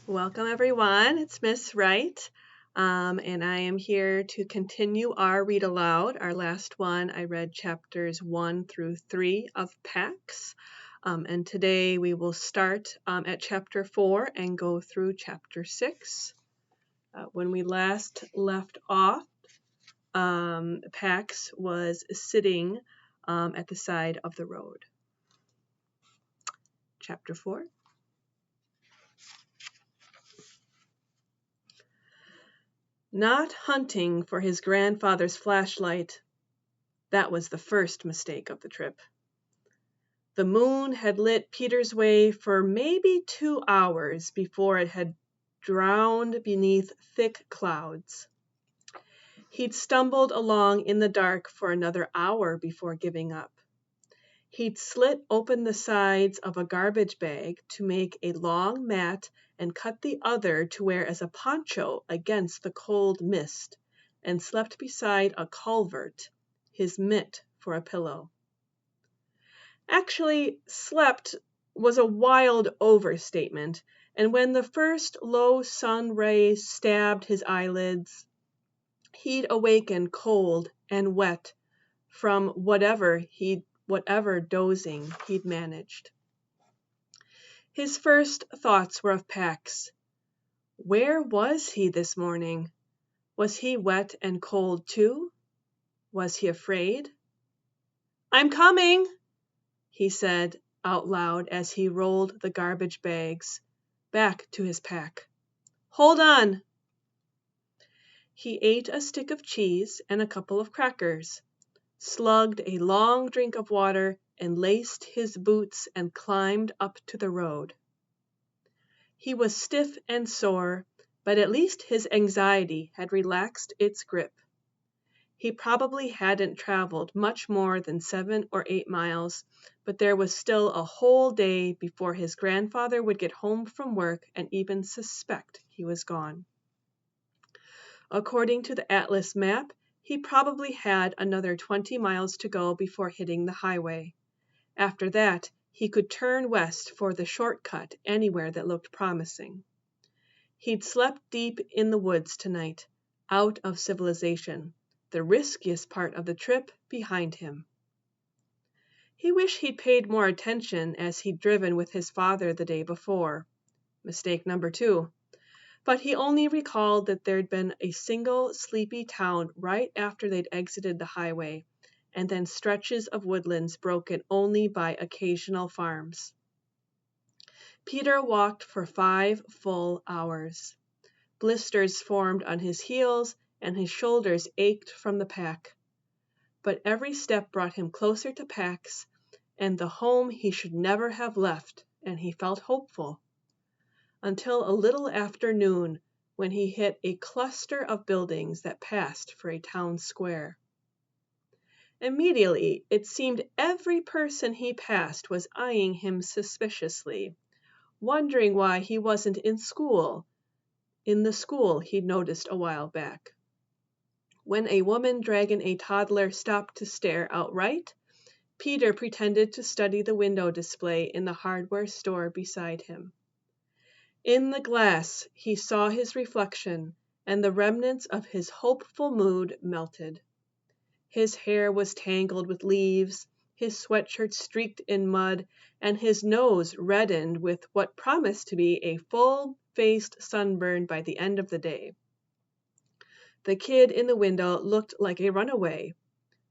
Welcome, everyone. It's Miss Wright, and I am here to continue our read aloud. Our last one, I read chapters 1 through 3 of Pax, and today we will start at chapter 4 and go through chapter 6. When we last left off, Pax was sitting at the side of the road. Chapter 4. Not hunting for his grandfather's flashlight. That was the first mistake of the trip. The moon had lit Peter's way for maybe 2 hours before it had drowned beneath thick clouds. He'd stumbled along in the dark for another hour before giving up. He'd slit open the sides of a garbage bag to make a long mat and cut the other to wear as a poncho against the cold mist, and slept beside a culvert, his mitt for a pillow. Actually, slept was a wild overstatement, and when the first low sun rays stabbed his eyelids, he'd awaken cold and wet from whatever dozing he'd managed. His first thoughts were of Pax. Where was he this morning? Was he wet and cold too? Was he afraid? "I'm coming," he said out loud as he rolled the garbage bags back to his pack. "Hold on." He ate a stick of cheese and a couple of crackers, slugged a long drink of water, and laced his boots and climbed up to the road. He was stiff and sore, but at least his anxiety had relaxed its grip. He probably hadn't traveled much more than 7 or 8 miles, but there was still a whole day before his grandfather would get home from work and even suspect he was gone. According to the atlas map, he probably had another 20 miles to go before hitting the highway. After that, he could turn west for the shortcut anywhere that looked promising. He'd slept deep in the woods tonight, out of civilization, the riskiest part of the trip behind him. He wished he'd paid more attention as he'd driven with his father the day before. Mistake number 2. But he only recalled that there'd been a single sleepy town right after they'd exited the highway, and then stretches of woodlands broken only by occasional farms. Peter walked for 5 full hours. Blisters formed on his heels, and his shoulders ached from the pack. But every step brought him closer to Pax and the home he should never have left, and he felt hopeful. Until a little after noon, when he hit a cluster of buildings that passed for a town square. Immediately, it seemed every person he passed was eyeing him suspiciously, wondering why he wasn't in the school he'd noticed a while back. When a woman dragging a toddler stopped to stare outright, Peter pretended to study the window display in the hardware store beside him. In the glass, he saw his reflection, and the remnants of his hopeful mood melted. His hair was tangled with leaves, his sweatshirt streaked in mud, and his nose reddened with what promised to be a full-faced sunburn by the end of the day. The kid in the window looked like a runaway,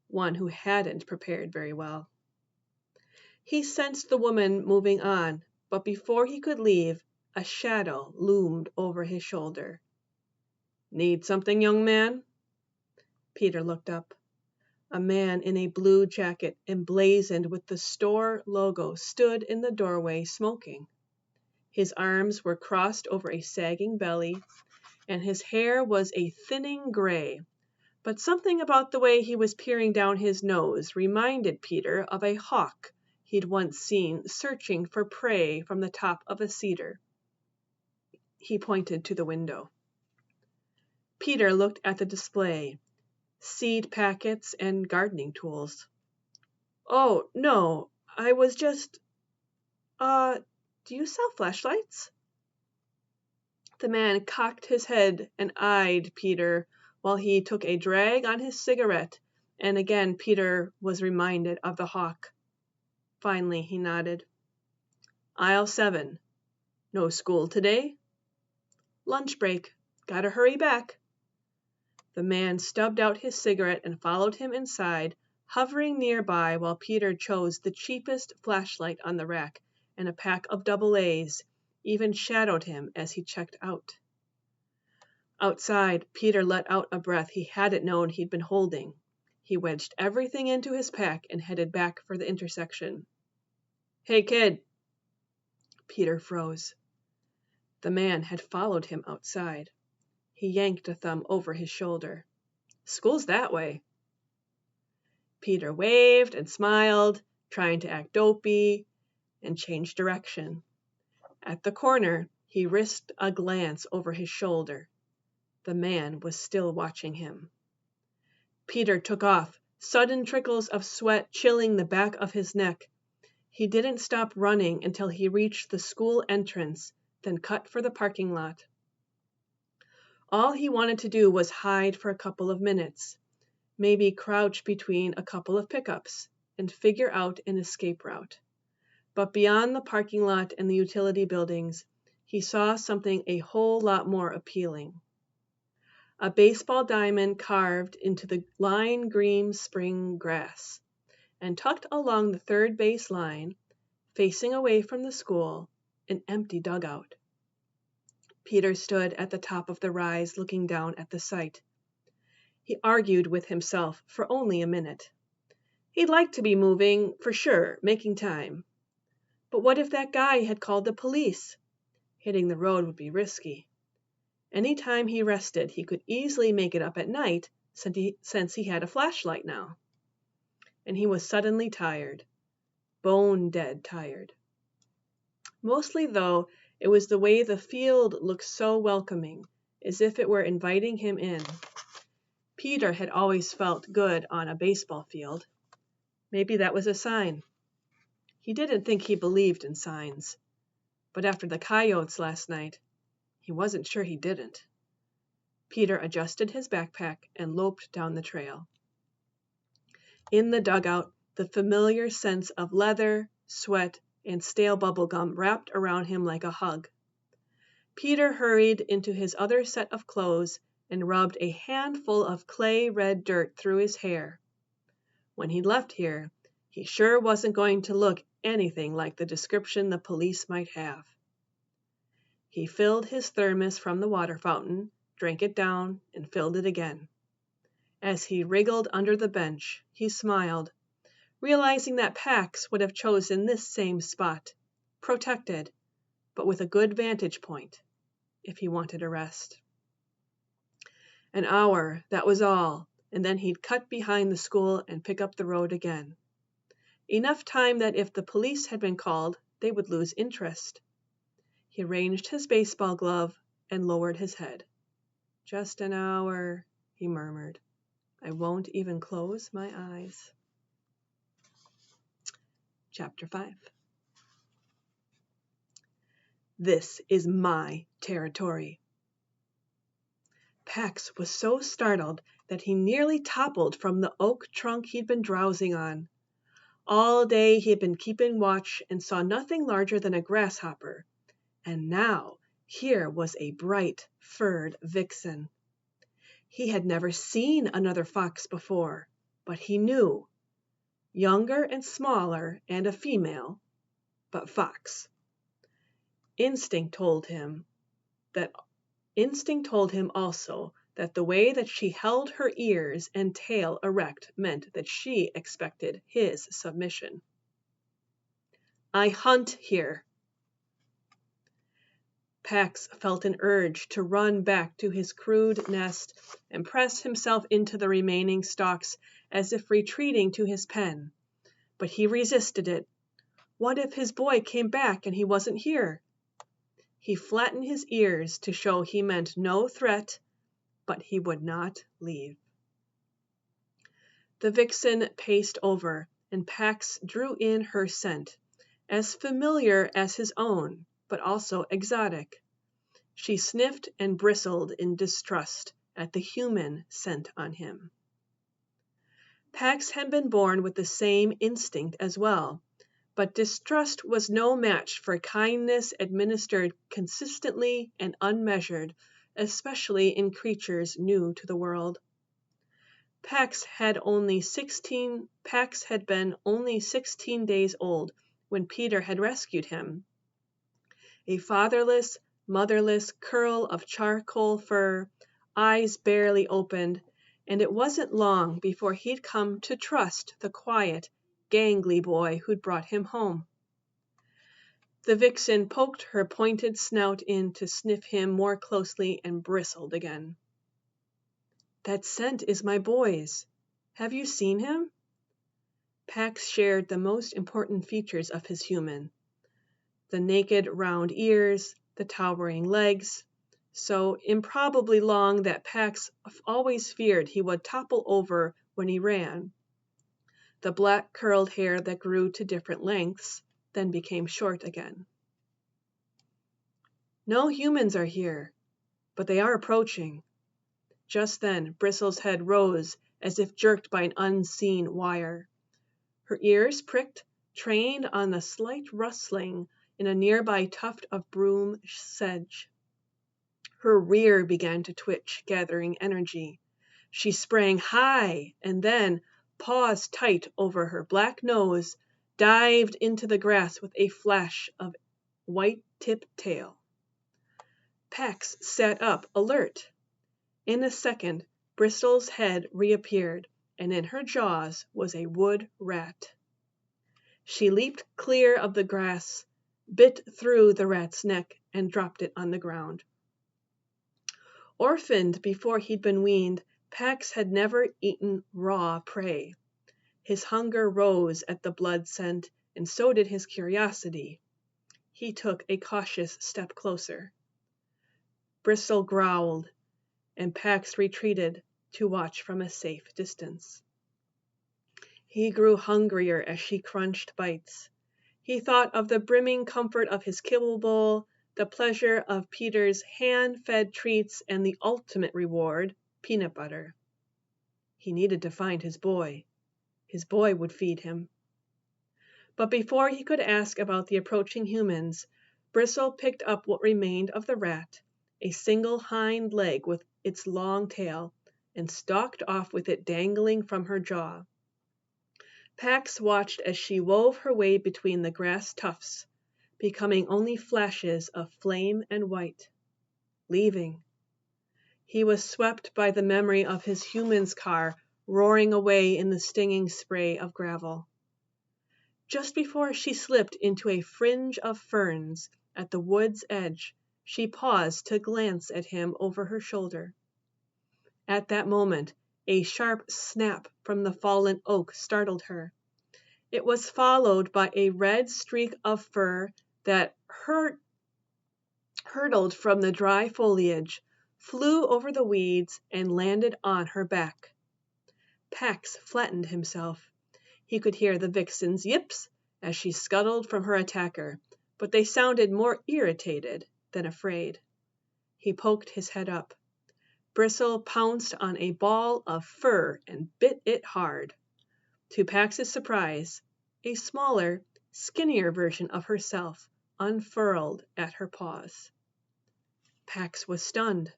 one who hadn't prepared very well. He sensed the woman moving on, but before he could leave, a shadow loomed over his shoulder. "Need something, young man?" Peter looked up. A man in a blue jacket emblazoned with the store logo stood in the doorway smoking. His arms were crossed over a sagging belly, and his hair was a thinning gray, but something about the way he was peering down his nose reminded Peter of a hawk he'd once seen searching for prey from the top of a cedar. He pointed to the window. Peter looked at the display, seed packets and gardening tools. "Oh, no, I was just, do you sell flashlights?" The man cocked his head and eyed Peter while he took a drag on his cigarette, and again Peter was reminded of the hawk. Finally he nodded. Aisle 7. No school today? Lunch break. Gotta hurry back. The man stubbed out his cigarette and followed him inside, hovering nearby while Peter chose the cheapest flashlight on the rack, and a pack of AA even shadowed him as he checked out. Outside, Peter let out a breath he hadn't known he'd been holding. He wedged everything into his pack and headed back for the intersection. Hey, kid! Peter froze. The man had followed him outside. He yanked a thumb over his shoulder. School's that way. Peter waved and smiled, trying to act dopey, and changed direction. At the corner, he risked a glance over his shoulder. The man was still watching him. Peter took off, sudden trickles of sweat chilling the back of his neck. He didn't stop running until he reached the school entrance, then cut for the parking lot. All he wanted to do was hide for a couple of minutes, maybe crouch between a couple of pickups, and figure out an escape route. But beyond the parking lot and the utility buildings, he saw something a whole lot more appealing. A baseball diamond carved into the lime green spring grass, and tucked along the third base line, facing away from the school, an empty dugout. Peter stood at the top of the rise looking down at the site. He argued with himself for only a minute. He'd like to be moving, for sure, making time. But what if that guy had called the police? Hitting the road would be risky. Any time he rested, he could easily make it up at night, since he had a flashlight now. And he was suddenly tired, bone-dead tired. Mostly, though, it was the way the field looked so welcoming, as if it were inviting him in. Peter had always felt good on a baseball field. Maybe that was a sign. He didn't think he believed in signs. But after the coyotes last night, he wasn't sure he didn't. Peter adjusted his backpack and loped down the trail. In the dugout, the familiar sense of leather, sweat, and stale bubblegum wrapped around him like a hug. Peter hurried into his other set of clothes and rubbed a handful of clay-red dirt through his hair. When he left here, he sure wasn't going to look anything like the description the police might have. He filled his thermos from the water fountain, drank it down, and filled it again. As he wriggled under the bench, he smiled, realizing that Pax would have chosen this same spot, protected, but with a good vantage point, if he wanted a rest. An hour, that was all, and then he'd cut behind the school and pick up the road again. Enough time that if the police had been called, they would lose interest. He arranged his baseball glove and lowered his head. Just an hour, he murmured. I won't even close my eyes. Chapter 5. This is my territory. Pax was so startled that he nearly toppled from the oak trunk he'd been drowsing on. All day he had been keeping watch and saw nothing larger than a grasshopper. And now here was a bright, furred vixen. He had never seen another fox before, but he knew. Younger and smaller and a female, but fox. Instinct told him also that the way that she held her ears and tail erect meant that she expected his submission. I hunt here. Pax felt an urge to run back to his crude nest and press himself into the remaining stalks as if retreating to his pen. But he resisted it. What if his boy came back and he wasn't here? He flattened his ears to show he meant no threat, but he would not leave. The vixen paced over, and Pax drew in her scent, as familiar as his own, but also exotic. She sniffed and bristled in distrust at the human scent on him. Pax had been born with the same instinct as well, but distrust was no match for kindness administered consistently and unmeasured, especially in creatures new to the world. Pax had been only 16 days old when Peter had rescued him. A fatherless, motherless curl of charcoal fur, eyes barely opened, and it wasn't long before he'd come to trust the quiet, gangly boy who'd brought him home. The vixen poked her pointed snout in to sniff him more closely and bristled again. "That scent is my boy's. Have you seen him?" Pax shared the most important features of his human. The naked round ears, the towering legs, so improbably long that Pax always feared he would topple over when he ran. The black curled hair that grew to different lengths, then became short again. "No humans are here, but they are approaching." Just then Bristle's head rose as if jerked by an unseen wire. Her ears pricked, trained on the slight rustling in a nearby tuft of broom sedge. Her rear began to twitch, gathering energy. She sprang high and then, paws tight over her black nose, dived into the grass with a flash of white-tipped tail. Pax sat up, alert. In a second, Bristle's head reappeared, and in her jaws was a wood rat. She leaped clear of the grass, bit through the rat's neck, and dropped it on the ground. Orphaned before he'd been weaned, Pax had never eaten raw prey. His hunger rose at the blood scent, and so did his curiosity. He took a cautious step closer. Bristle growled, and Pax retreated to watch from a safe distance. He grew hungrier as she crunched bites. He thought of the brimming comfort of his kibble bowl, the pleasure of Peter's hand-fed treats, and the ultimate reward, peanut butter. He needed to find his boy. His boy would feed him. But before he could ask about the approaching humans, Bristle picked up what remained of the rat, a single hind leg with its long tail, and stalked off with it dangling from her jaw. Pax watched as she wove her way between the grass tufts, becoming only flashes of flame and white. Leaving. He was swept by the memory of his human's car roaring away in the stinging spray of gravel. Just before she slipped into a fringe of ferns at the wood's edge, she paused to glance at him over her shoulder. At that moment, a sharp snap from the fallen oak startled her. It was followed by a red streak of fur that hurtled from the dry foliage, flew over the weeds, and landed on her back. Pax flattened himself. He could hear the vixen's yips as she scuttled from her attacker, but they sounded more irritated than afraid. He poked his head up. Bristle pounced on a ball of fur and bit it hard. To Pax's surprise, a smaller, skinnier version of herself unfurled at her paws. Pax was stunned.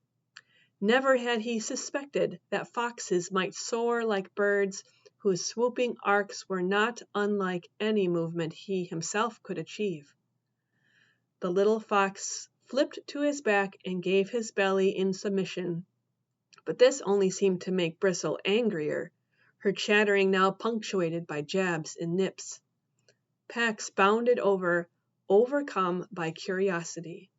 Never had he suspected that foxes might soar like birds whose swooping arcs were not unlike any movement he himself could achieve. The little fox flipped to his back and gave his belly in submission, but this only seemed to make Bristle angrier, her chattering now punctuated by jabs and nips. Pax bounded over, overcome by curiosity.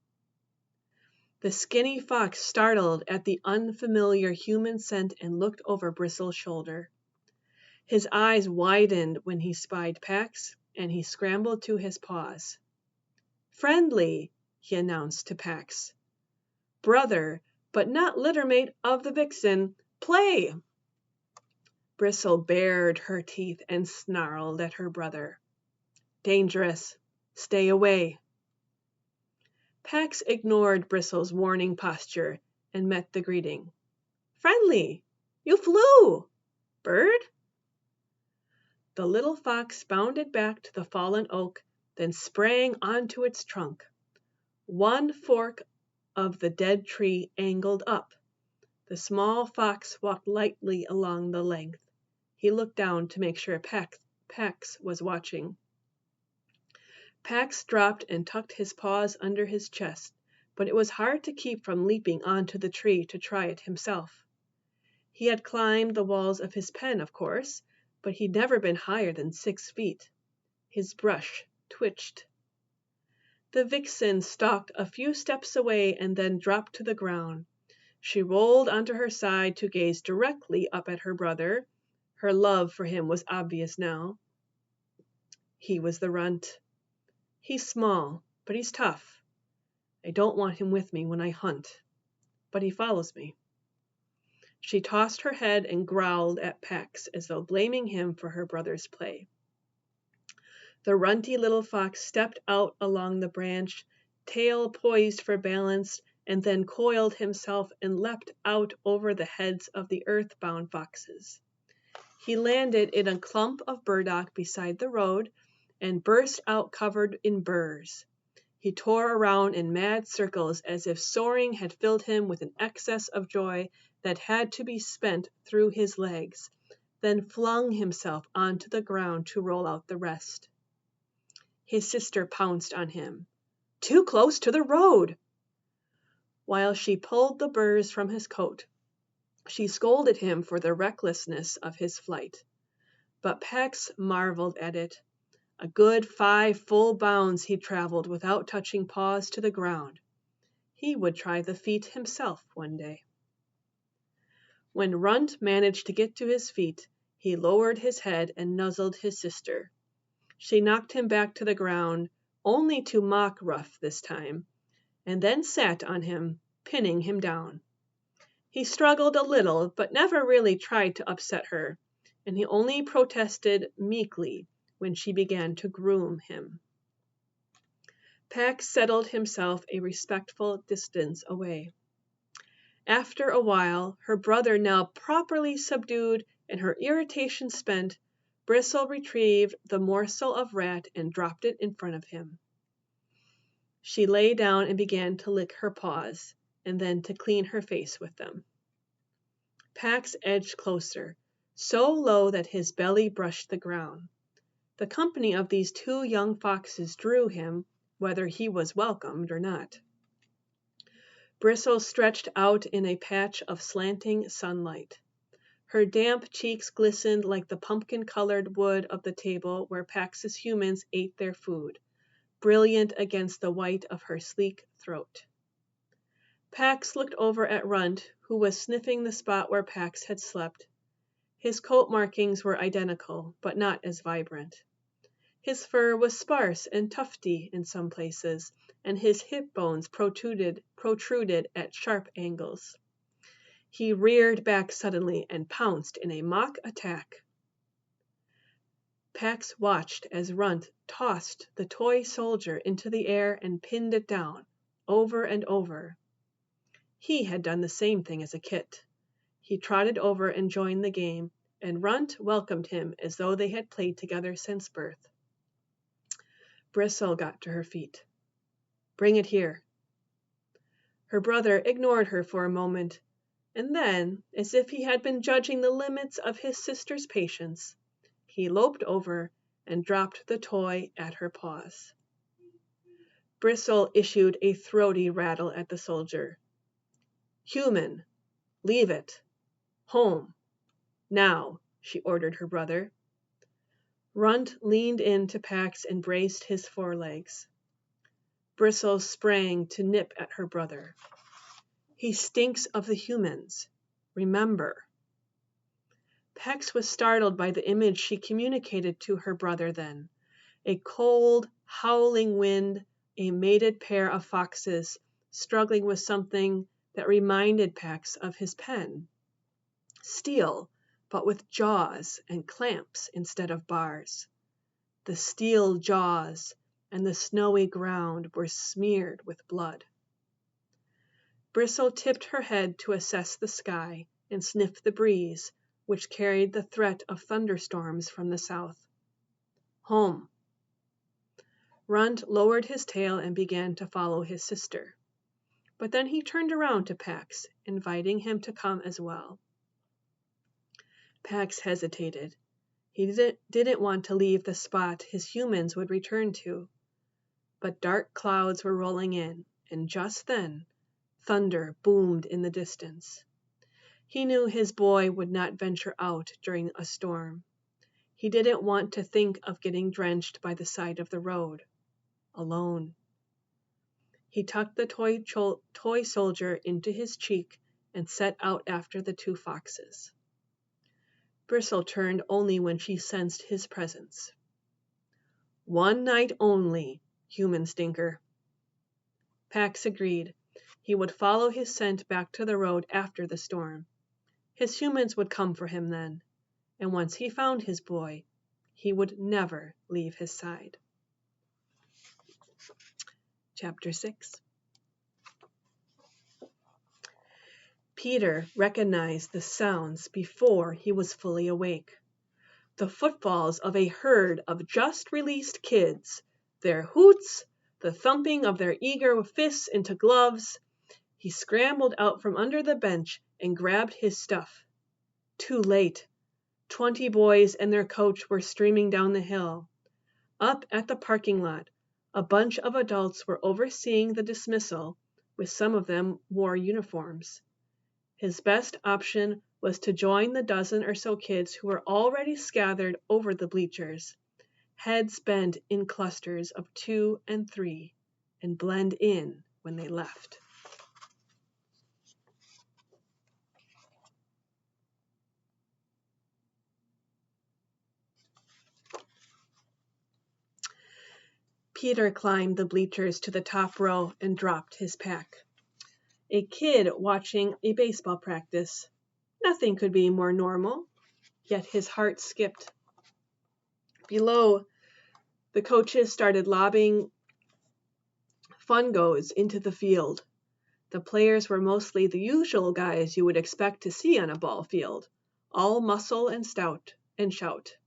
The skinny fox startled at the unfamiliar human scent and looked over Bristle's shoulder. His eyes widened when he spied Pax, and he scrambled to his paws. "Friendly," he announced to Pax. "Brother, but not littermate of the vixen. Play!" Bristle bared her teeth and snarled at her brother. "Dangerous. Stay away." Pax ignored Bristle's warning posture and met the greeting. Friendly! You flew! Bird? The little fox bounded back to the fallen oak, then sprang onto its trunk. One fork of the dead tree angled up. The small fox walked lightly along the length. He looked down to make sure Pax was watching. Pax dropped and tucked his paws under his chest, but it was hard to keep from leaping onto the tree to try it himself. He had climbed the walls of his pen, of course, but he'd never been higher than 6 feet. His brush twitched. The vixen stalked a few steps away and then dropped to the ground. She rolled onto her side to gaze directly up at her brother. Her love for him was obvious now. He was the runt. He's small, but he's tough. I don't want him with me when I hunt, but he follows me. She tossed her head and growled at Pax as though blaming him for her brother's play. The runty little fox stepped out along the branch, tail poised for balance, and then coiled himself and leapt out over the heads of the earthbound foxes. He landed in a clump of burdock beside the road and burst out covered in burrs. He tore around in mad circles as if soaring had filled him with an excess of joy that had to be spent through his legs, then flung himself onto the ground to roll out the rest. His sister pounced on him. Too close to the road! While she pulled the burrs from his coat, she scolded him for the recklessness of his flight. But Pax marveled at it. A good 5 full bounds he traveled without touching paws to the ground. He would try the feat himself one day. When Runt managed to get to his feet, he lowered his head and nuzzled his sister. She knocked him back to the ground, only to mock Ruff this time, and then sat on him, pinning him down. He struggled a little, but never really tried to upset her, and he only protested meekly when she began to groom him. Pax settled himself a respectful distance away. After a while, her brother now properly subdued and her irritation spent, Bristle retrieved the morsel of rat and dropped it in front of him. She lay down and began to lick her paws, and then to clean her face with them. Pax edged closer, so low that his belly brushed the ground. The company of these 2 young foxes drew him, whether he was welcomed or not. Bristle stretched out in a patch of slanting sunlight. Her damp cheeks glistened like the pumpkin-colored wood of the table where Pax's humans ate their food, brilliant against the white of her sleek throat. Pax looked over at Runt, who was sniffing the spot where Pax had slept. His coat markings were identical, but not as vibrant. His fur was sparse and tufty in some places, and his hip bones protruded at sharp angles. He reared back suddenly and pounced in a mock attack. Pax watched as Runt tossed the toy soldier into the air and pinned it down, over and over. He had done the same thing as a kit. He trotted over and joined the game, and Runt welcomed him as though they had played together since birth. Bristle got to her feet. Bring it here. Her brother ignored her for a moment, and then, as if he had been judging the limits of his sister's patience, he loped over and dropped the toy at her paws. Bristle issued a throaty rattle at the soldier. Human, leave it. Home. Now, she ordered her brother. Runt leaned in to Pax and braced his forelegs. Bristle sprang to nip at her brother. He stinks of the humans. Remember. Pax was startled by the image she communicated to her brother then. A cold, howling wind, a mated pair of foxes, struggling with something that reminded Pax of his pen. Steel, but with jaws and clamps instead of bars. The steel jaws and the snowy ground were smeared with blood. Bristle tipped her head to assess the sky and sniff the breeze, which carried the threat of thunderstorms from the south. Home. Runt lowered his tail and began to follow his sister. But then he turned around to Pax, inviting him to come as well. Pax hesitated. He didn't want to leave the spot his humans would return to. But dark clouds were rolling in, and just then, thunder boomed in the distance. He knew his boy would not venture out during a storm. He didn't want to think of getting drenched by the side of the road, alone. He tucked the toy soldier into his cheek and set out after the two foxes. Bristle turned only when she sensed his presence. One night only, human stinker. Pax agreed. He would follow his scent back to the road after the storm. His humans would come for him then, and once he found his boy, he would never leave his side. Chapter 6. Peter recognized the sounds before he was fully awake. The footfalls of a herd of just-released kids, their hoots, the thumping of their eager fists into gloves. He scrambled out from under the bench and grabbed his stuff. Too late. 20 boys and their coach were streaming down the hill. Up at the parking lot, a bunch of adults were overseeing the dismissal, with some of them wore uniforms. His best option was to join the dozen or so kids who were already scattered over the bleachers, heads bent in clusters of 2 and 3, and blend in when they left. Peter climbed the bleachers to the top row and dropped his pack. A kid watching a baseball practice. Nothing could be more normal, yet his heart skipped. Below, the coaches started lobbing fungos into the field. The players were mostly the usual guys you would expect to see on a ball field, all muscle and stout and shout.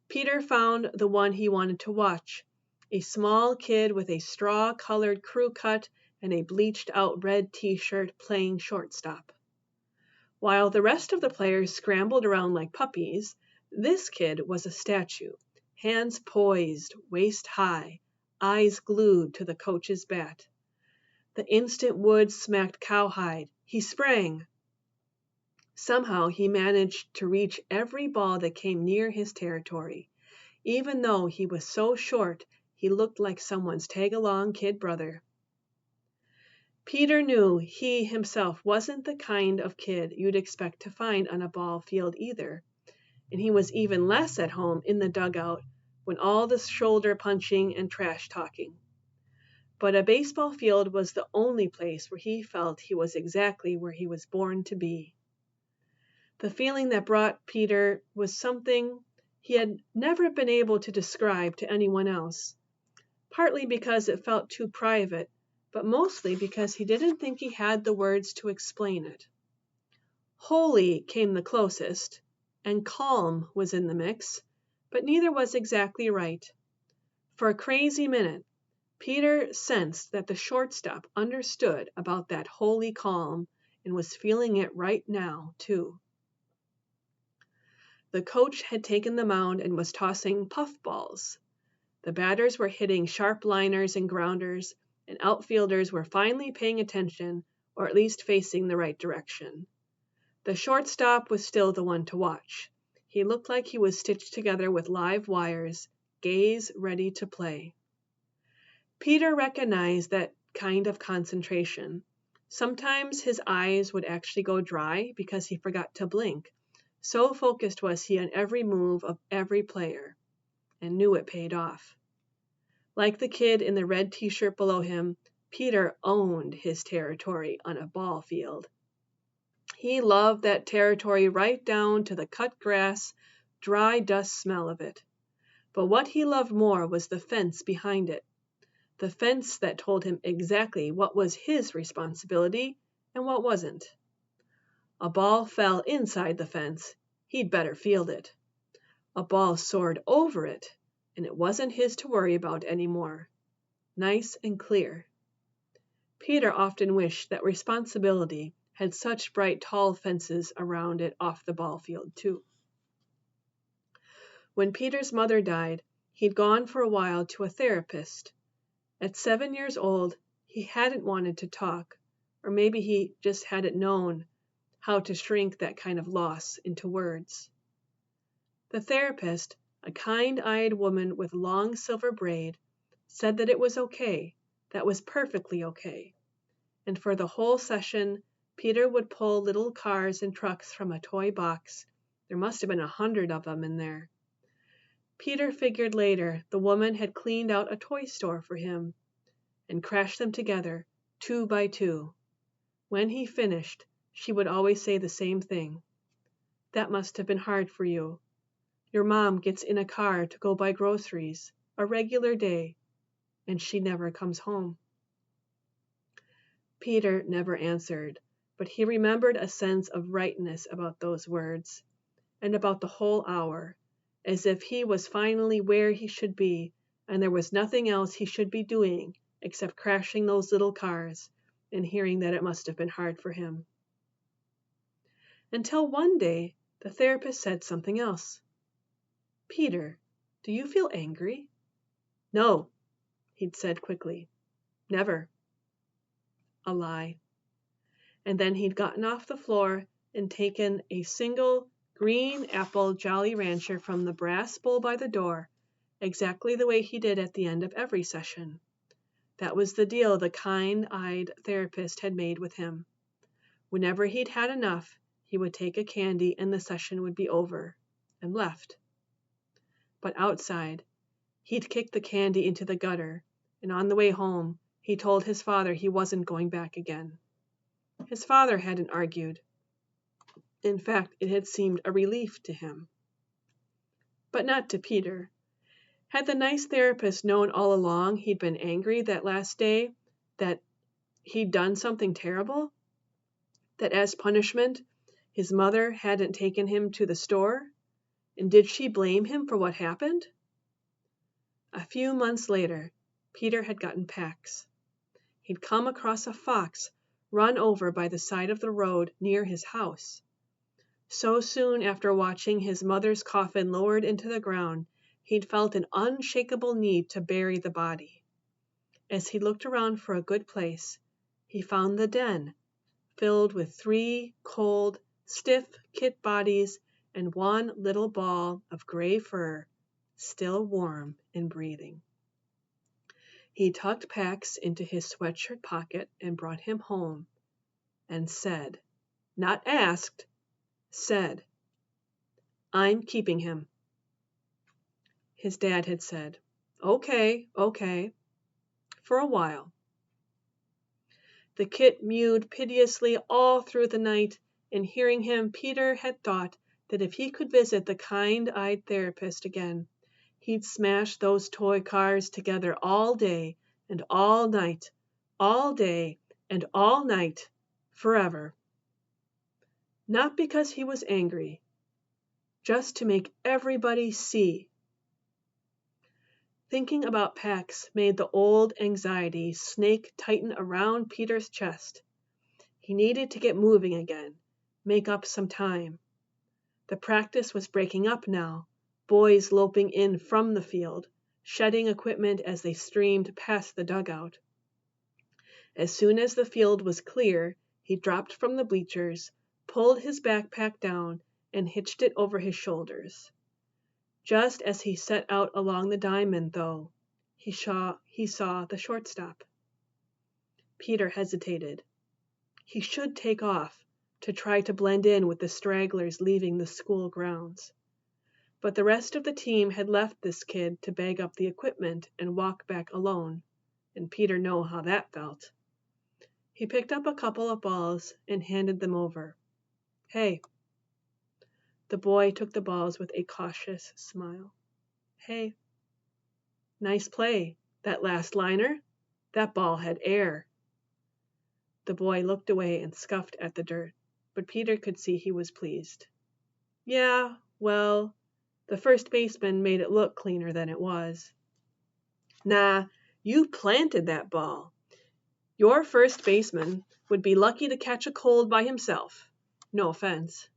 Peter found the one he wanted to watch, a small kid with a straw-colored crew cut and a bleached-out red t-shirt playing shortstop. While the rest of the players scrambled around like puppies, this kid was a statue, hands poised, waist high, eyes glued to the coach's bat. The instant wood smacked cowhide. He sprang. Somehow he managed to reach every ball that came near his territory. Even though he was so short, he looked like someone's tag-along kid brother. Peter knew he himself wasn't the kind of kid you'd expect to find on a ball field either, and he was even less at home in the dugout when all the shoulder punching and trash talking. But a baseball field was the only place where he felt he was exactly where he was born to be. The feeling that brought Peter was something he had never been able to describe to anyone else, partly because it felt too private, but mostly because he didn't think he had the words to explain it. Holy came the closest, and calm was in the mix, but neither was exactly right. For a crazy minute, Peter sensed that the shortstop understood about that holy calm and was feeling it right now, too. The coach had taken the mound and was tossing puffballs. The batters were hitting sharp liners and grounders, and outfielders were finally paying attention, or at least facing the right direction. The shortstop was still the one to watch. He looked like he was stitched together with live wires, gaze ready to play. Peter recognized that kind of concentration. Sometimes his eyes would actually go dry because he forgot to blink. So focused was he on every move of every player, and knew it paid off. Like the kid in the red t-shirt below him, Peter owned his territory on a ball field. He loved that territory right down to the cut grass, dry dust smell of it. But what he loved more was the fence behind it. the fence that told him exactly what was his responsibility and what wasn't. A ball fell inside the fence, he'd better field it. A ball soared over it, and it wasn't his to worry about any more. Nice and clear. Peter often wished that responsibility had such bright tall fences around it off the ball field too. When Peter's mother died, he'd gone for a while to a therapist. At 7 years old, he hadn't wanted to talk, or maybe he just hadn't known how to shrink that kind of loss into words. The therapist, a kind-eyed woman with long silver braid, said that it was okay, that was perfectly okay. And for the whole session, Peter would pull little cars and trucks from a toy box. There must have been 100 of them in there. Peter figured later the woman had cleaned out a toy store for him and crashed them together, 2 by 2. When he finished, she would always say the same thing. That must have been hard for you. Your mom gets in a car to go buy groceries, a regular day, and she never comes home. Peter never answered, but he remembered a sense of rightness about those words, and about the whole hour, as if he was finally where he should be, and there was nothing else he should be doing except crashing those little cars and hearing that it must have been hard for him. Until one day, the therapist said something else. Peter, do you feel angry? No, he'd said quickly. Never. A lie. And then he'd gotten off the floor and taken a single green apple Jolly Rancher from the brass bowl by the door, exactly the way he did at the end of every session. That was the deal the kind-eyed therapist had made with him. Whenever he'd had enough, he would take a candy and the session would be over, and left. But outside, he'd kicked the candy into the gutter, and on the way home, he told his father he wasn't going back again. His father hadn't argued. In fact, it had seemed a relief to him. But not to Peter. Had the nice therapist known all along he'd been angry that last day, that he'd done something terrible? That as punishment, his mother hadn't taken him to the store? And did she blame him for what happened? A few months later, Peter had gotten Pax. He'd come across a fox run over by the side of the road near his house. So soon after watching his mother's coffin lowered into the ground, he'd felt an unshakable need to bury the body. As he looked around for a good place, he found the den, filled with 3 cold, stiff kit bodies and one little ball of gray fur, still warm and breathing. He tucked Pax into his sweatshirt pocket and brought him home, and said, not asked, said, I'm keeping him. His dad had said, okay, for a while. The kit mewed piteously all through the night, and hearing him, Peter had thought that if he could visit the kind-eyed therapist again, he'd smash those toy cars together all day and all night, all day and all night, forever. Not because he was angry, just to make everybody see. Thinking about Pax made the old anxiety snake tighten around Peter's chest. He needed to get moving again, make up some time. The practice was breaking up now, boys loping in from the field, shedding equipment as they streamed past the dugout. As soon as the field was clear, he dropped from the bleachers, pulled his backpack down, and hitched it over his shoulders. Just as he set out along the diamond, though, he saw the shortstop. Peter hesitated. He should take off, to try to blend in with the stragglers leaving the school grounds. But the rest of the team had left this kid to bag up the equipment and walk back alone, and Peter knew how that felt. He picked up a couple of balls and handed them over. Hey. The boy took the balls with a cautious smile. Hey. Nice play, That last liner? That ball had air. The boy looked away and scuffed at the dirt, but Peter could see he was pleased. Yeah, well, the first baseman made it look cleaner than it was. Nah, you planted that ball. Your first baseman would be lucky to catch a cold by himself. No offense.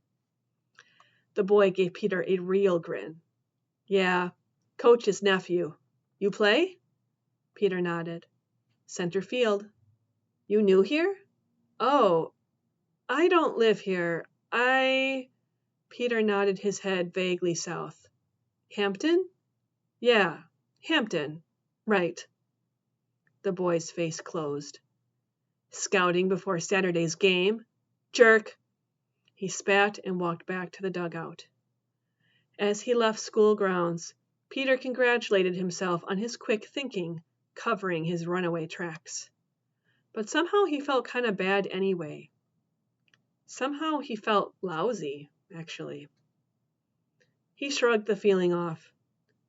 The boy gave Peter a real grin. Yeah, coach's nephew. You play? Peter nodded. Center field. You new here? Oh, I don't live here. Peter nodded his head vaguely south. Hampton? Yeah, Hampton. Right. The boy's face closed. Scouting before Saturday's game? Jerk! He spat and walked back to the dugout. As he left school grounds, Peter congratulated himself on his quick thinking, covering his runaway tracks. But somehow he felt kind of bad anyway. Somehow he felt lousy, actually. He shrugged the feeling off.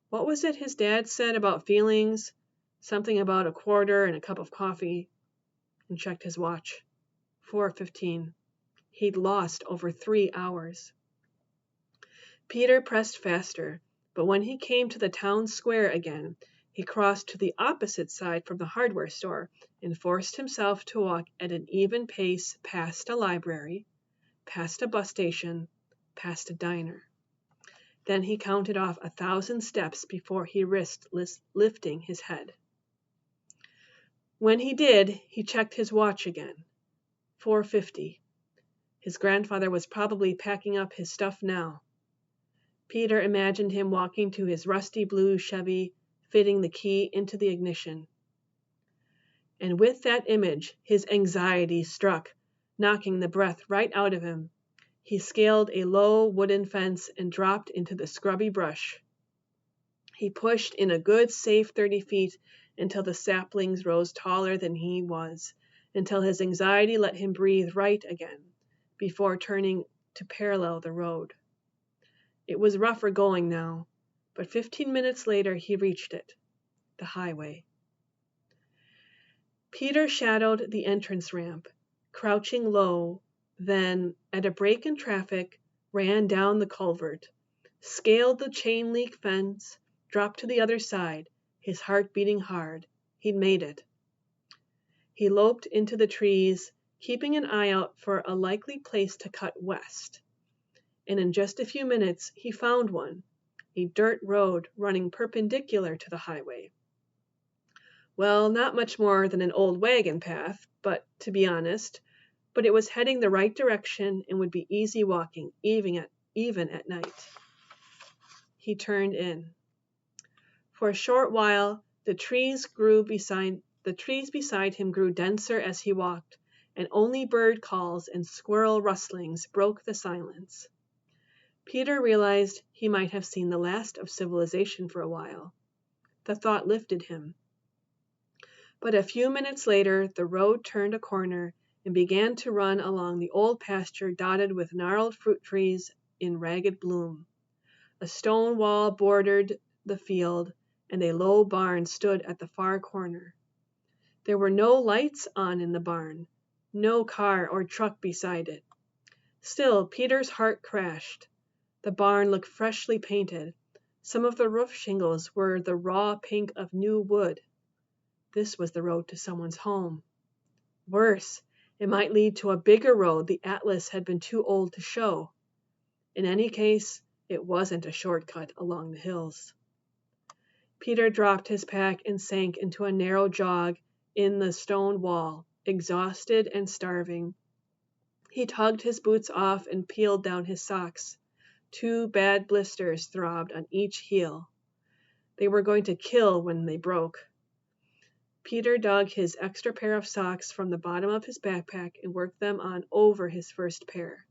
What was it his dad said about feelings? Something about a quarter and a cup of coffee. And checked his watch. 4:15. He'd lost over 3 hours. Peter pressed faster, but when he came to the town square again, he crossed to the opposite side from the hardware store and forced himself to walk at an even pace past a library, past a bus station, past a diner. Then he counted off 1,000 steps before he risked lifting his head. When he did, he checked his watch again. 4:50. His grandfather was probably packing up his stuff now. Peter imagined him walking to his rusty blue Chevy, fitting the key into the ignition. And with that image, his anxiety struck, knocking the breath right out of him. He scaled a low wooden fence and dropped into the scrubby brush. He pushed in a good safe 30 feet until the saplings rose taller than he was, until his anxiety let him breathe right again, before turning to parallel the road. It was rougher going now, but 15 minutes later he reached it, the highway. Peter shadowed the entrance ramp, crouching low, then, at a break in traffic, ran down the culvert, scaled the chain link fence, dropped to the other side, his heart beating hard. He'd made it. He loped into the trees, keeping an eye out for a likely place to cut west. And in just a few minutes he found one, a dirt road running perpendicular to the highway. Well, not much more than an old wagon path, but to be honest, it was heading the right direction and would be easy walking, even at night. He turned in. For a short while, the trees beside him grew denser as he walked, and only bird calls and squirrel rustlings broke the silence. Peter realized he might have seen the last of civilization for a while. The thought lifted him. But a few minutes later, the road turned a corner and began to run along the old pasture dotted with gnarled fruit trees in ragged bloom. A stone wall bordered the field, and a low barn stood at the far corner. There were no lights on in the barn, no car or truck beside it. Still, Peter's heart crashed. The barn looked freshly painted. Some of the roof shingles were the raw pink of new wood. This was the road to someone's home. Worse, it might lead to a bigger road the atlas had been too old to show. In any case, it wasn't a shortcut along the hills. Peter dropped his pack and sank into a narrow jog in the stone wall, exhausted and starving. He tugged his boots off and peeled down his socks. 2 bad blisters throbbed on each heel. They were going to kill when they broke. Peter dug his extra pair of socks from the bottom of his backpack and worked them on over his first pair.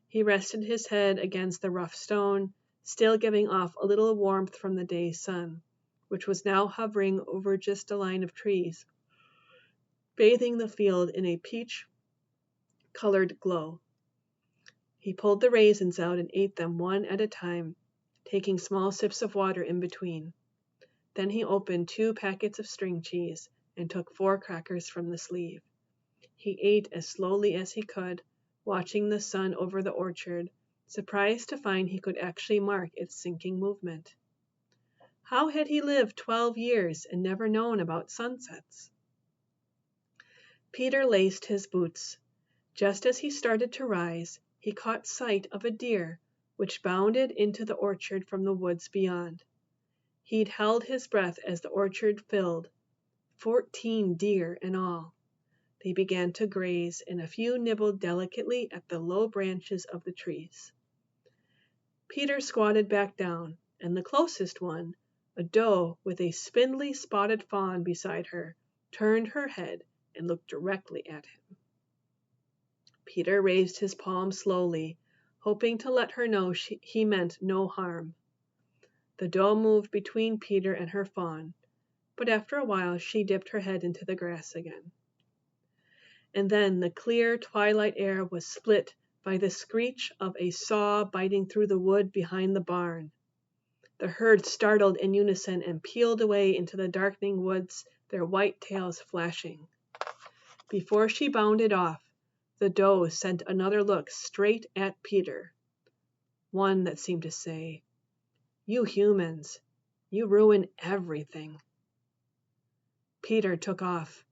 He rested his head against the rough stone, still giving off a little warmth from the day's sun, which was now hovering over just a line of trees, bathing the field in a peach-colored glow. He pulled the raisins out and ate them one at a time, taking small sips of water in between. Then he opened 2 packets of string cheese and took 4 crackers from the sleeve. He ate as slowly as he could, watching the sun over the orchard, surprised to find he could actually mark its sinking movement. How had he lived 12 years and never known about sunsets? Peter laced his boots. Just as he started to rise, he caught sight of a deer, which bounded into the orchard from the woods beyond. He'd held his breath as the orchard filled. 14 deer in all. They began to graze, and a few nibbled delicately at the low branches of the trees. Peter squatted back down, and the closest one, a doe with a spindly spotted fawn beside her, turned her head and looked directly at him. Peter raised his palm slowly, hoping to let her know he meant no harm. The doe moved between Peter and her fawn, but after a while she dipped her head into the grass again. And then the clear twilight air was split by the screech of a saw biting through the wood behind the barn. The herd startled in unison and peeled away into the darkening woods, their white tails flashing. Before she bounded off, the doe sent another look straight at Peter, one that seemed to say, "You humans, you ruin everything." Peter took off.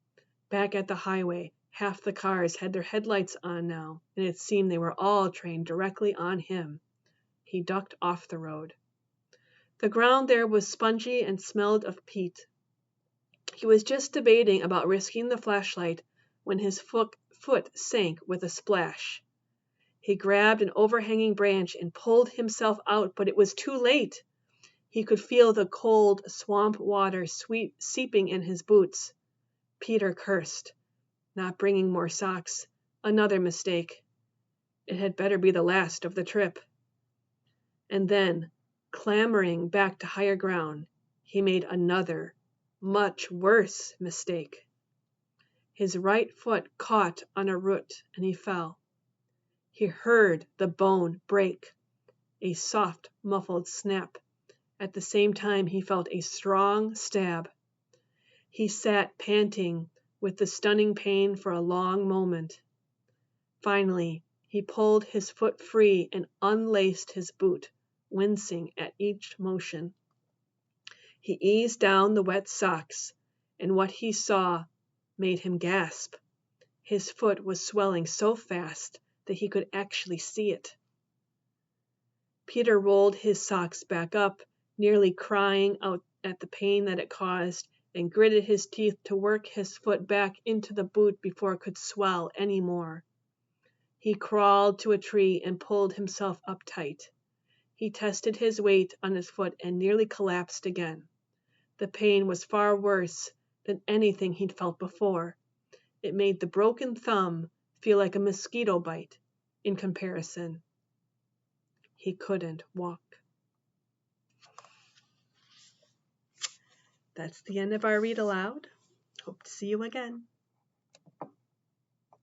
Back at the highway, half the cars had their headlights on now, and it seemed they were all trained directly on him. He ducked off the road. The ground there was spongy and smelled of peat. He was just debating about risking the flashlight when his foot sank with a splash. He grabbed an overhanging branch and pulled himself out, but it was too late. He could feel the cold swamp water seeping in his boots. Peter cursed. Not bringing more socks. Another mistake. It had better be the last of the trip. And then, clambering back to higher ground, he made another, much worse mistake. His right foot caught on a root and he fell. He heard the bone break, a soft, muffled snap. At the same time, he felt a strong stab. He sat panting with the stunning pain for a long moment. Finally, he pulled his foot free and unlaced his boot, wincing at each motion. He eased down the wet socks, and what he saw made him gasp. His foot was swelling so fast that he could actually see it. Peter rolled his socks back up, nearly crying out at the pain that it caused, and gritted his teeth to work his foot back into the boot before it could swell any more. He crawled to a tree and pulled himself up tight. He tested his weight on his foot and nearly collapsed again. The pain was far worse than anything he'd felt before. It made the broken thumb feel like a mosquito bite in comparison. He couldn't walk. That's the end of our read aloud. Hope to see you again.